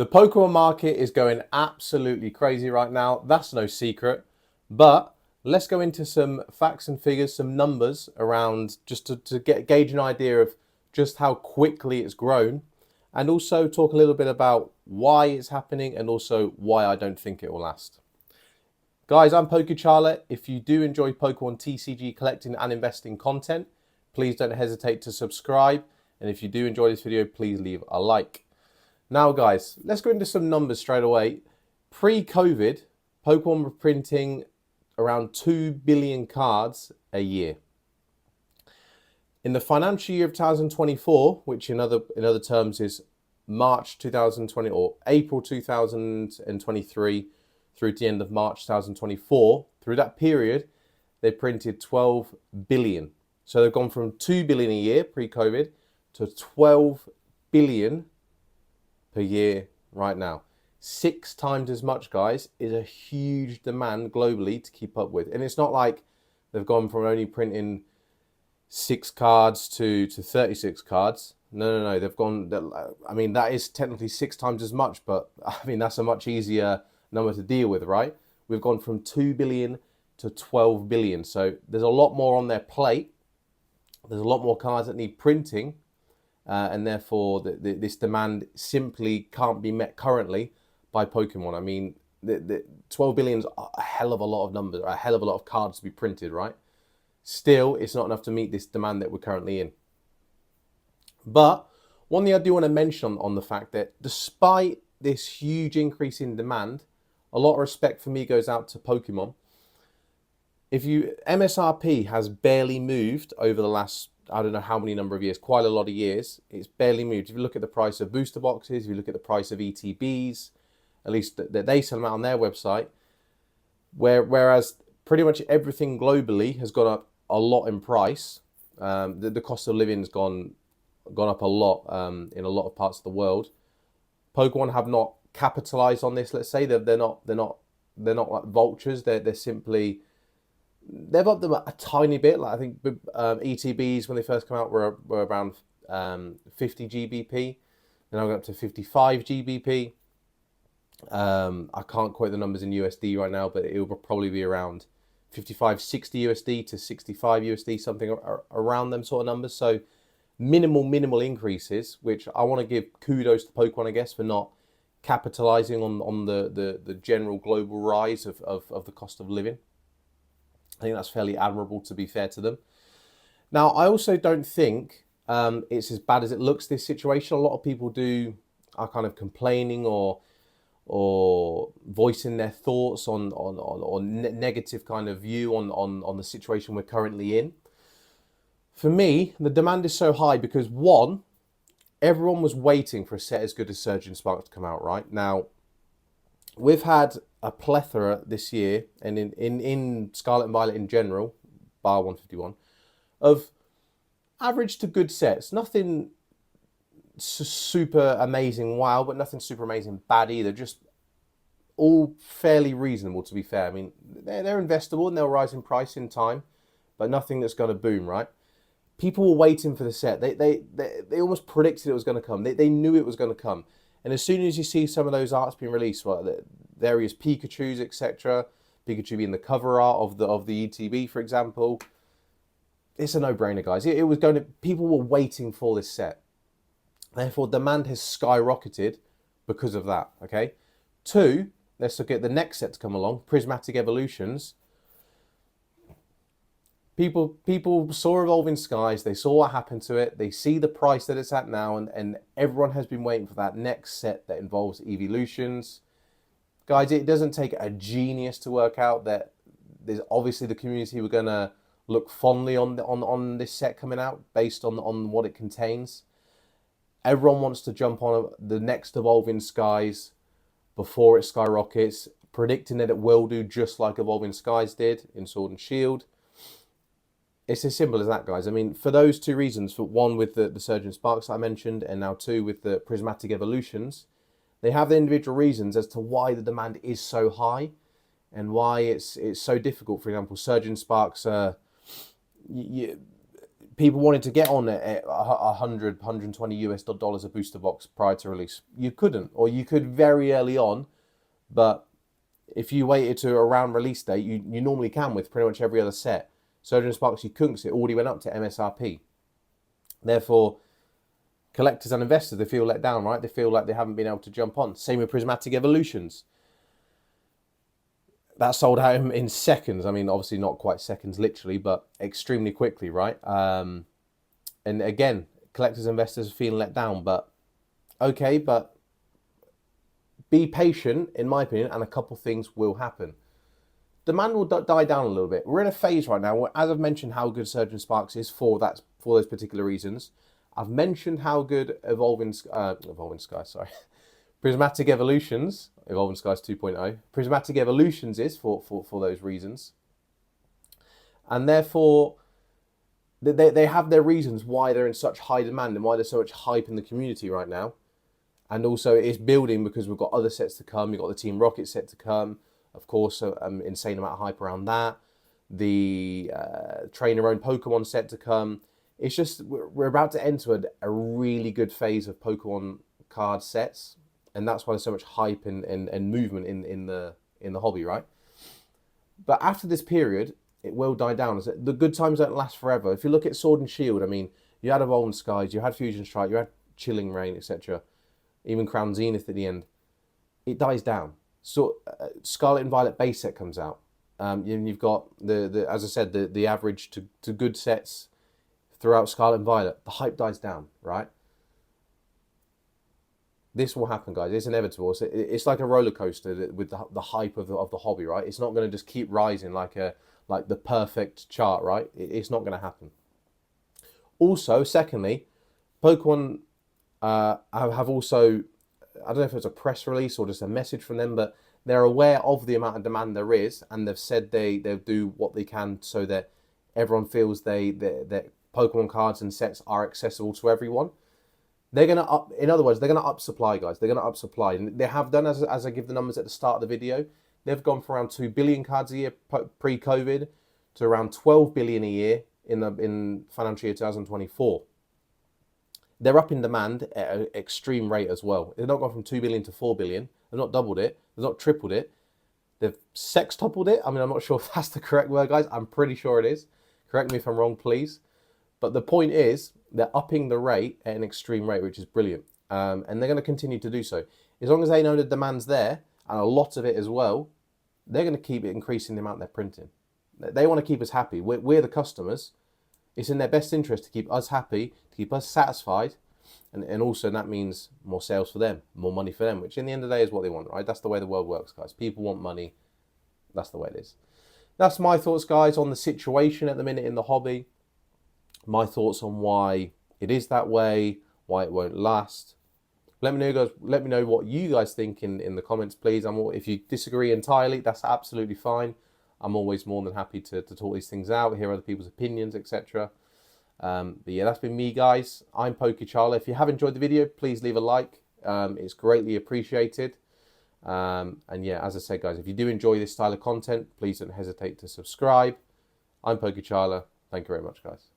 The Pokemon market is going absolutely crazy right now. That's no secret. But let's go into some facts and figures, some numbers around just to gauge an idea of just how quickly it's grown, and also talk a little bit about why it's happening and also why I don't think it will last. Guys, I'm PokeCharlie. If you do enjoy Pokemon TCG collecting and investing content, please don't hesitate to subscribe. And if you do enjoy this video, please leave a like. Now, guys, let's go into some numbers straight away. Pre-COVID, Pokemon were printing around 2 billion cards a year. In the financial year of 2024, which in other terms is March 2020 or April 2023 through to the end of March 2024, through that period, they printed 12 billion. So they've gone from 2 billion a year pre-COVID to 12 billion per year right now. 6 times as much, guys, is a huge demand globally to keep up with. And it's not like they've gone from only printing 6 cards to 36 cards. No. They've gone, I mean, that is technically 6 times as much, but I mean, that's a much easier number to deal with, right? We've gone from 2 billion to 12 billion. So there's a lot more on their plate. There's a lot more cards that need printing. And therefore, this demand simply can't be met currently by Pokemon. I mean, the 12 billion is a hell of a lot of numbers, a hell of a lot of cards to be printed, right? Still, it's not enough to meet this demand that we're currently in. But one thing I do want to mention on the fact that despite this huge increase in demand, a lot of respect for me goes out to Pokemon. MSRP has barely moved over the last, I don't know how many number of years, quite a lot of years. It's barely moved. If you look at the price of booster boxes, if you look at the price of ETBs, at least that they sell them out on their website, whereas pretty much everything globally has gone up a lot in price. The cost of living has gone up a lot in a lot of parts of the world. Pokemon have not capitalized on this. Let's say they're not like vultures. They're simply, they've upped them a tiny bit. Like I think ETBs when they first come out were around 50 GBP. They're now going up to 55 GBP. I can't quote the numbers in USD right now, but it will probably be around 55, 60 USD to 65 USD, something around them sort of numbers. So minimal increases, which I want to give kudos to Pokemon, I guess, for not capitalizing on the general global rise of the cost of living. I think that's fairly admirable, to be fair to them. Now, I also don't think it's as bad as it looks, this situation. A lot of people are kind of complaining or voicing their thoughts on negative kind of view on the situation we're currently in. For me, the demand is so high because, one, everyone was waiting for a set as good as Surgeon Spark to come out, right? Now, we've had a plethora this year, and in Scarlet and Violet in general, bar 151, of average to good sets. Nothing super amazing wow, but nothing super amazing bad either. Just all fairly reasonable, to be fair. I mean, they're investable and they'll rise in price in time, but nothing that's going to boom, right? People were waiting for the set. They almost predicted it was going to come. They knew it was going to come. And as soon as you see some of those arts being released, well, the various Pikachus, etc., Pikachu being the cover art of the ETB, for example, it's a no-brainer, guys. It was going to. People were waiting for this set. Therefore, demand has skyrocketed because of that. Okay. 2, let's look at the next set to come along, Prismatic Evolutions. People saw Evolving Skies, they saw what happened to it, they see the price that it's at now, and everyone has been waiting for that next set that involves Evolutions. Guys, it doesn't take a genius to work out that there's obviously the community were going to look fondly on this set coming out based on what it contains. Everyone wants to jump on the next Evolving Skies before it skyrockets, predicting that it will do just like Evolving Skies did in Sword and Shield. It's as simple as that, guys. I mean, for those 2 reasons, for one with the Surgeon Sparks I mentioned, and now 2 with the Prismatic Evolutions, they have the individual reasons as to why the demand is so high and why it's so difficult. For example, Surgeon Sparks, people wanted to get on it at 100, 120 US dollars a booster box prior to release. You couldn't, or you could very early on, but if you waited to around release date, you normally can with pretty much every other set. Surgeon Sparks, you couldn't, because it already went up to MSRP. Therefore, collectors and investors, they feel let down, right? They feel like they haven't been able to jump on. Same with Prismatic Evolutions. That sold out in seconds. I mean, obviously not quite seconds literally, but extremely quickly, right? And again, collectors and investors are feeling let down, but okay, but be patient, in my opinion, and a couple things will happen. Demand will die down a little bit. We're in a phase right now where, as I've mentioned, how good Surgeon Sparks is for those particular reasons. I've mentioned how good Prismatic Evolutions, Evolving Skies 2.0, Prismatic Evolutions is for those reasons. And therefore, they have their reasons why they're in such high demand and why there's so much hype in the community right now. And also it's building because we've got other sets to come. We've got the Team Rocket set to come. Of course, insane amount of hype around that. The train your own Pokemon set to come. It's just, we're about to enter a really good phase of Pokemon card sets. And that's why there's so much hype and movement in the hobby, right? But after this period, it will die down. The good times don't last forever. If you look at Sword and Shield, I mean, you had Evolving Skies, you had Fusion Strike, you had Chilling Reign, etc. Even Crown Zenith at the end. It dies down. So Scarlet and Violet base set comes out. You've got as I said, the average to good sets throughout Scarlet and Violet. The hype dies down, right? This will happen, guys. It's inevitable. It's like a roller coaster with the hype of the hobby, right? It's not going to just keep rising like the perfect chart, right? It's not going to happen. Also, secondly, Pokemon have also, I don't know if it was a press release or just a message from them, but they're aware of the amount of demand there is, and they've said they'll do what they can so that everyone feels that Pokemon cards and sets are accessible to everyone. They're going to up, in other words, they're going to up supply, guys. They're going to up supply. And they have done, as I give the numbers at the start of the video, they've gone from around 2 billion cards a year pre-COVID to around 12 billion a year in financial year 2024. They're up in demand at an extreme rate as well. They've not gone from 2 billion to 4 billion. They've not doubled it. They've not tripled it. They've sextupled it. I mean, I'm not sure if that's the correct word, guys. I'm pretty sure it is. Correct me if I'm wrong, please. But the point is, they're upping the rate at an extreme rate, which is brilliant. And they're going to continue to do so. As long as they know the demand's there, and a lot of it as well, they're going to keep increasing the amount they're printing. They want to keep us happy. We're the customers. It's in their best interest to keep us happy, to keep us satisfied. And also that means more sales for them, more money for them, which in the end of the day is what they want, right? That's the way the world works, guys. People want money. That's the way it is. That's my thoughts, guys, on the situation at the minute in the hobby. My thoughts on why it is that way, why it won't last. Let me know, guys. Let me know what you guys think in the comments, please. If you disagree entirely, that's absolutely fine. I'm always more than happy to talk these things out, hear other people's opinions, etc. But yeah, that's been me, guys. I'm Pokecharla. If you have enjoyed the video, please leave a like. It's greatly appreciated. And yeah, as I said, guys, if you do enjoy this style of content, please don't hesitate to subscribe. I'm Pokecharla. Thank you very much, guys.